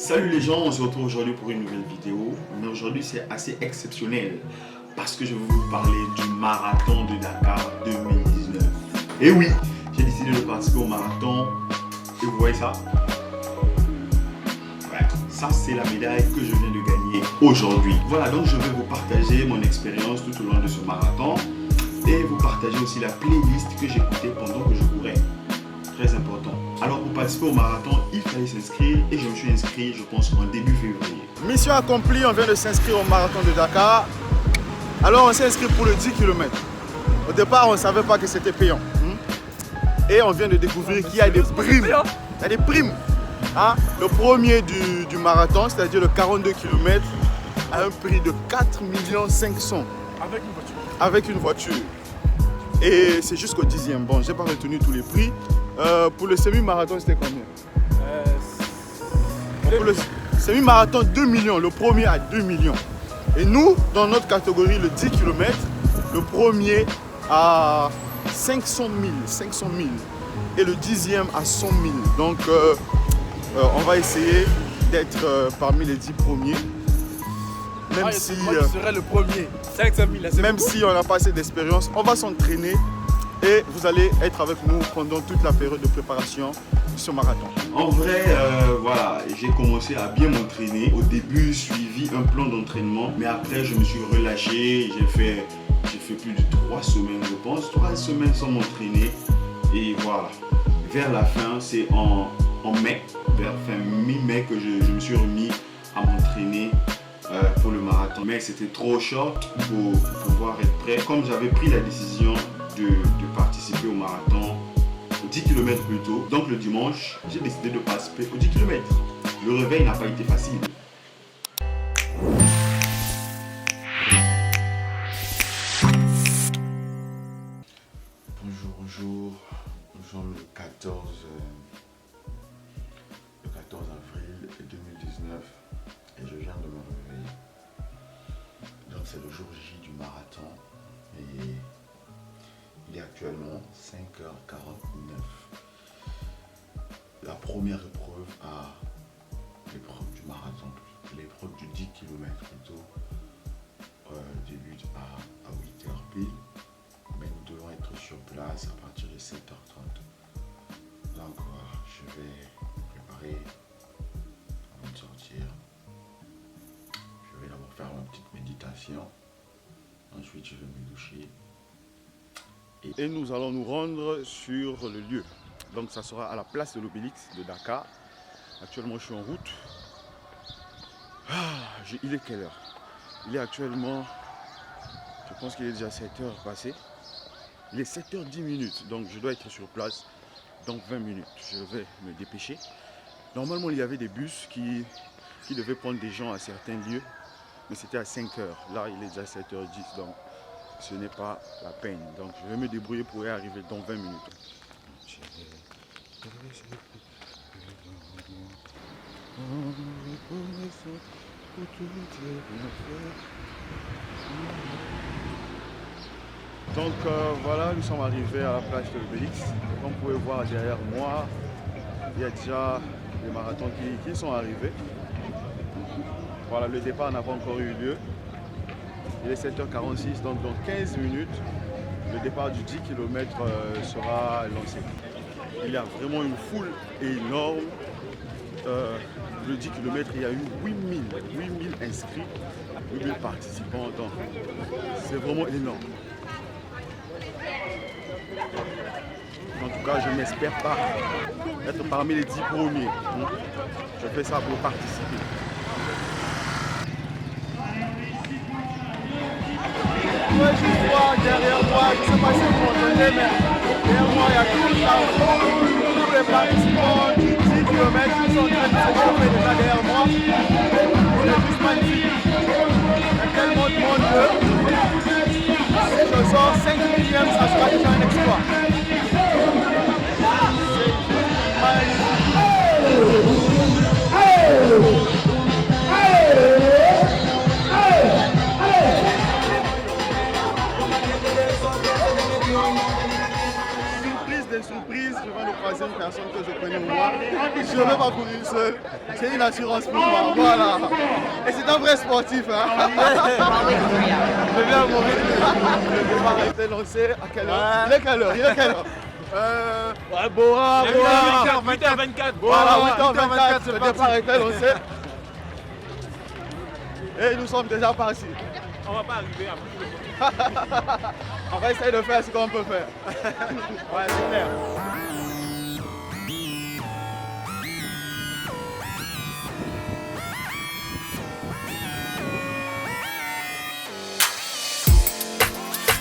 Salut les gens, on se retrouve aujourd'hui pour une nouvelle vidéo. Mais aujourd'hui c'est assez exceptionnel parce que je vais vous parler du marathon de Dakar 2019. Et oui, j'ai décidé de participer au marathon. Et vous voyez ça? Ouais, ça c'est la médaille que je viens de gagner aujourd'hui. Voilà, donc je vais vous partager mon expérience tout au long de ce marathon. Et vous partager aussi la playlist que j'écoutais pendant que je courais. Très important. Alors pour participer au marathon, il fallait s'inscrire et je me suis inscrit, je pense, en début février. Mission accomplie, on vient de s'inscrire au marathon de Dakar. Alors on s'est inscrit pour le 10 km. Au départ, on ne savait pas que c'était payant. Et on vient de découvrir qu'il y a des primes. Il y a des primes. Hein? Le premier du marathon, c'est-à-dire le 42 km, a un prix de 4 500 000. Avec une voiture. Avec une voiture. Et c'est jusqu'au 10e. Bon, je n'ai pas retenu tous les prix. Pour le semi-marathon, c'était combien? Pour le semi-marathon, 2 millions. Le premier à 2 millions. Et nous, dans notre catégorie, le 10 km, le premier à 500 000. Et le 10e à 100 000. Donc, on va essayer d'être parmi les 10 premiers. Même si serait le premier. 500 000, même si on n'a pas assez d'expérience, on va s'entraîner et vous allez être avec nous pendant toute la période de préparation de ce marathon. En vrai, voilà, j'ai commencé à bien m'entraîner. Au début, suivi un plan d'entraînement, mais après, je me suis relâché. J'ai fait plus de 3 semaines, je pense, 3 semaines sans m'entraîner. Et voilà, vers la fin, c'est en mai, vers fin mi-mai que je me suis remis à m'entraîner pour le marathon. Mais c'était trop short pour pouvoir être prêt. Comme j'avais pris la décision de participer au marathon au 10 km plus tôt, donc le dimanche, j'ai décidé de participer au 10 km. Le réveil n'a pas été facile. Bonjour. Nous sommes le 14 avril 2019 et je viens de me réveiller. Donc c'est le jour J du marathon et il est actuellement 5h49. La première épreuve l'épreuve du marathon, l'épreuve du 10 km plutôt, débute à 8h pile. Mais nous devons être sur place à partir de 7h30. Donc voilà, je vais me préparer avant de sortir. Je vais d'abord faire ma petite méditation. Ensuite, je vais me doucher. Et nous allons nous rendre sur le lieu. Donc ça sera à la place de l'Obélix de Dakar. Actuellement, je suis en route. Il est quelle heure? Il est actuellement, je pense qu'il est déjà 7h passé. Il est 7h10, donc je dois être sur place dans 20 minutes. Je vais me dépêcher. Normalement, il y avait des bus qui devaient prendre des gens à certains lieux, mais c'était à 5h. Là, il est déjà 7h10, donc ce n'est pas la peine. Donc, je vais me débrouiller pour y arriver dans 20 minutes. Donc voilà, nous sommes arrivés à la place de l'Obélix. Comme vous pouvez voir derrière moi, il y a déjà les marathons qui sont arrivés. Voilà, le départ n'a pas encore eu lieu. Il est 7h46, donc dans 15 minutes, le départ du 10 km sera lancé. Il y a vraiment une foule énorme. Le 10 km, il y a eu 8000 inscrits, 8000 participants. Donc c'est vraiment énorme. En tout cas, je n'espère pas être parmi les 10 premiers. Je fais ça pour participer. Je peux voir derrière moi, je ne sais pas si vous m'entendez, mais derrière moi, il y a tous les participants du 10 km qui sont en train de se chauffer déjà derrière moi. C'est juste magnifique. Il y a tellement de monde que si je sors 5 millième, ça sera déjà un exploit. Surprise des surprises, je viens de croiser une informations que je connais moi. Je ne vais pas courir seul. C'est une assurance pour moi. Voilà. Et c'est un vrai sportif. Hein. Je viens à mon rythme. Le départ a été lancé à quelle heure? Il est quelle heure? Ouais, Bora. 8h24. Voilà, 8h24. Le départ a été lancé. Et nous sommes déjà partis. On va pas arriver après. On va essayer de faire ce qu'on peut faire. Ouais, c'est clair.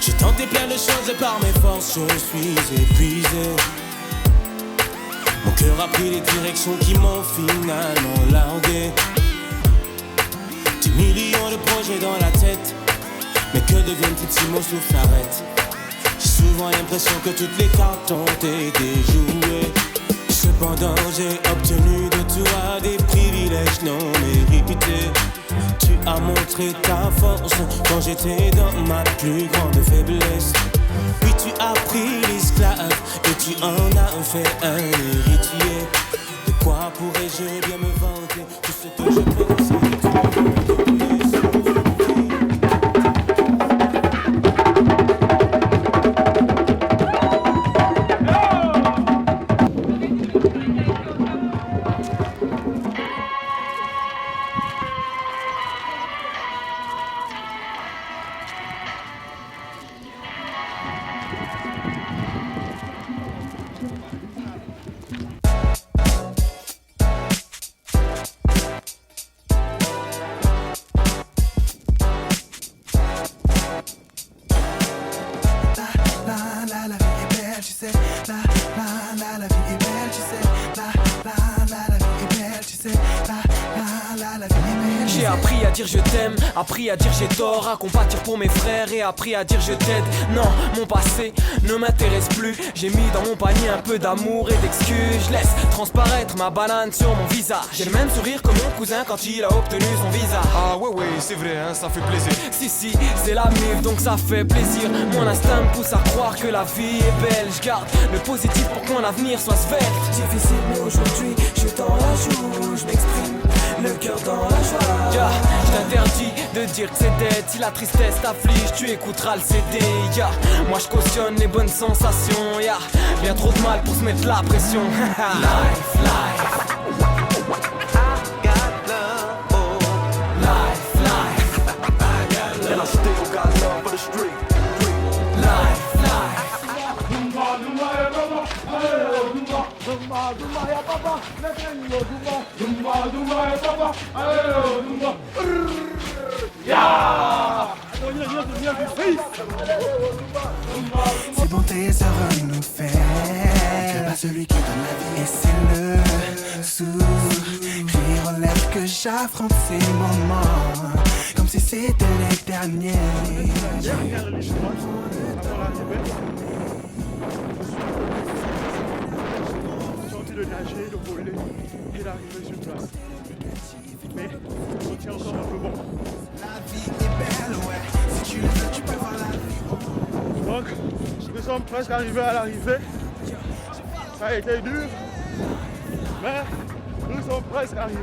J'ai tenté plein de choses et par mes forces je suis épuisé. Mon cœur a pris des directions qui m'ont finalement largué. 10 millions de projets dans la tête, mais que deviennent-ils si mon souffle s'arrête? J'ai souvent l'impression que toutes les cartes ont été jouées. Cependant j'ai obtenu de toi des privilèges non mérités. Tu as montré ta force quand j'étais dans ma plus grande faiblesse. Puis tu as pris l'esclave et tu en as fait un héritier. De quoi pourrais-je bien me vanter? Tout ce que je pense c'est que tu me laisses. J'ai appris à dire je t'aime, appris à dire j'ai tort, à compatir pour mes frères et appris à dire je t'aide. Non, mon passé ne m'intéresse plus. J'ai mis dans mon panier un peu d'amour et d'excuses. Je laisse transparaître ma banane sur mon visage. J'ai le même sourire que mon cousin quand il a obtenu son visa. Ah ouais, c'est vrai, hein, ça fait plaisir. Si, c'est la mif donc ça fait plaisir. Mon instinct me pousse à croire que la vie est belle. Je garde le positif pour que mon avenir soit svelte. Difficile mais aujourd'hui, je suis dans la joue. Je m'exprime, le cœur dans la joie. Je t'interdis de dire que c'est dead. Si la tristesse t'afflige, tu écouteras le CD. Moi je cautionne les bonnes sensations. Bien trop de mal pour se mettre la pression. Life, life. I got love, oh. Life, life. I got love. And I still got love for the street. Life, life. Si bonté et sera nous faire que pas celui qui donne la vie. Et c'est le sourire aux lèvres que j'affronte ces moments comme si c'était les derniers. De nager, de voler et d'arriver sur place. Mais on tient encore un peu bon. La vie est belle, ouais. Si tu le veux, tu peux voir la vie. Donc, nous sommes presque arrivés à l'arrivée. Ça a été dur, mais nous sommes presque arrivés.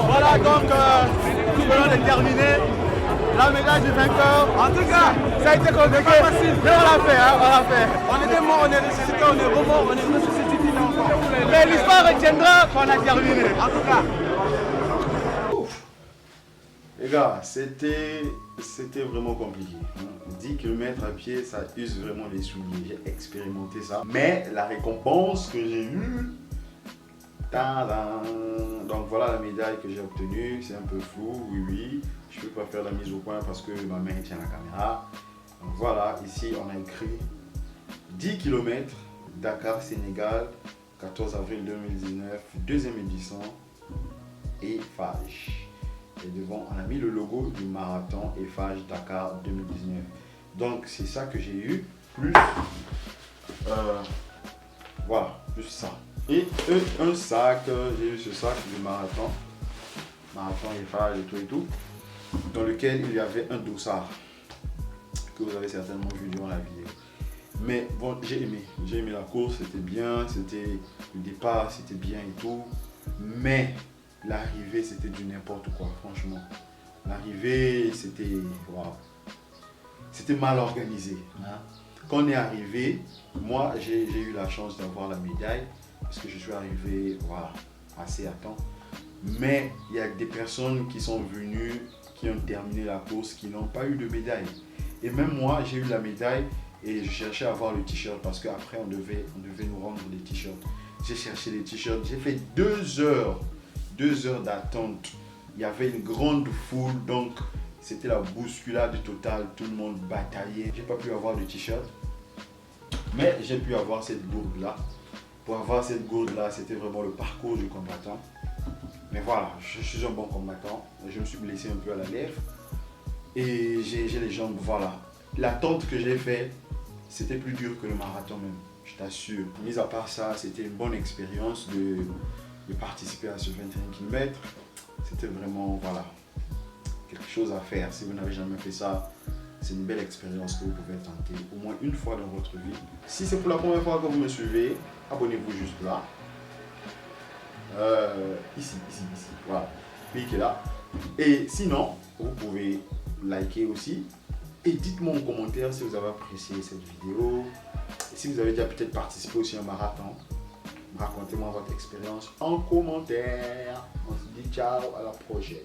Voilà donc tout venons de terminer la médaille du vainqueur. En tout cas, ça a été compliqué, mais on l'a fait, on l'a fait. On était morts, on est ressuscité, on est remords, on est ressuscité encore. Mais l'histoire retiendra qu'on a terminé. En tout cas. Les gars, c'était vraiment compliqué. 10 km à pied, ça use vraiment les souliers. J'ai expérimenté ça. Mais la récompense que j'ai eue, donc voilà la médaille que j'ai obtenue. C'est un peu flou, oui. Je ne peux pas faire la mise au point parce que ma main tient la caméra. Donc voilà, ici on a écrit 10 km, Dakar, Sénégal, 14 avril 2019, deuxième édition, Eiffage. Et devant, on a mis le logo du marathon Eiffage Dakar 2019. Donc c'est ça que j'ai eu, plus voilà, plus ça. Et un sac, j'ai eu ce sac du marathon Eiffage et tout, dans lequel il y avait un dossard que vous avez certainement vu durant la vidéo. Mais bon, j'ai aimé la course, c'était bien, c'était le départ, c'était bien et tout. Mais l'arrivée, c'était du n'importe quoi, franchement. L'arrivée, c'était wow. C'était mal organisé. Hein. Quand on est arrivé, moi, j'ai eu la chance d'avoir la médaille parce que je suis arrivé voilà, assez à temps. Mais il y a des personnes qui sont venues, qui ont terminé la course, qui n'ont pas eu de médaille. Et même moi, j'ai eu la médaille. Et je cherchais à avoir le t-shirt parce qu'après on devait nous rendre des t-shirts. J'ai cherché les t-shirts, j'ai fait 2 heures d'attente. Il y avait une grande foule, donc c'était la bousculade totale, tout le monde bataillait. J'ai pas pu avoir de t-shirt, mais j'ai pu avoir cette gourde là. Pour avoir cette gourde là, c'était vraiment le parcours du combattant. Mais voilà, je suis un bon combattant. Je me suis blessé un peu à la lèvre et j'ai les jambes, voilà. L'attente que j'ai fait, c'était plus dur que le marathon même, je t'assure. Mis à part ça, c'était une bonne expérience de participer à ce 21 km. C'était vraiment, voilà, quelque chose à faire. Si vous n'avez jamais fait ça, c'est une belle expérience que vous pouvez tenter au moins une fois dans votre vie. Si c'est pour la première fois que vous me suivez, abonnez-vous juste là. Ici, voilà. Cliquez là. Et sinon, vous pouvez liker aussi. Et dites-moi en commentaire si vous avez apprécié cette vidéo. Et si vous avez déjà peut-être participé aussi à un marathon. Racontez-moi votre expérience en commentaire. On se dit ciao, à la prochaine.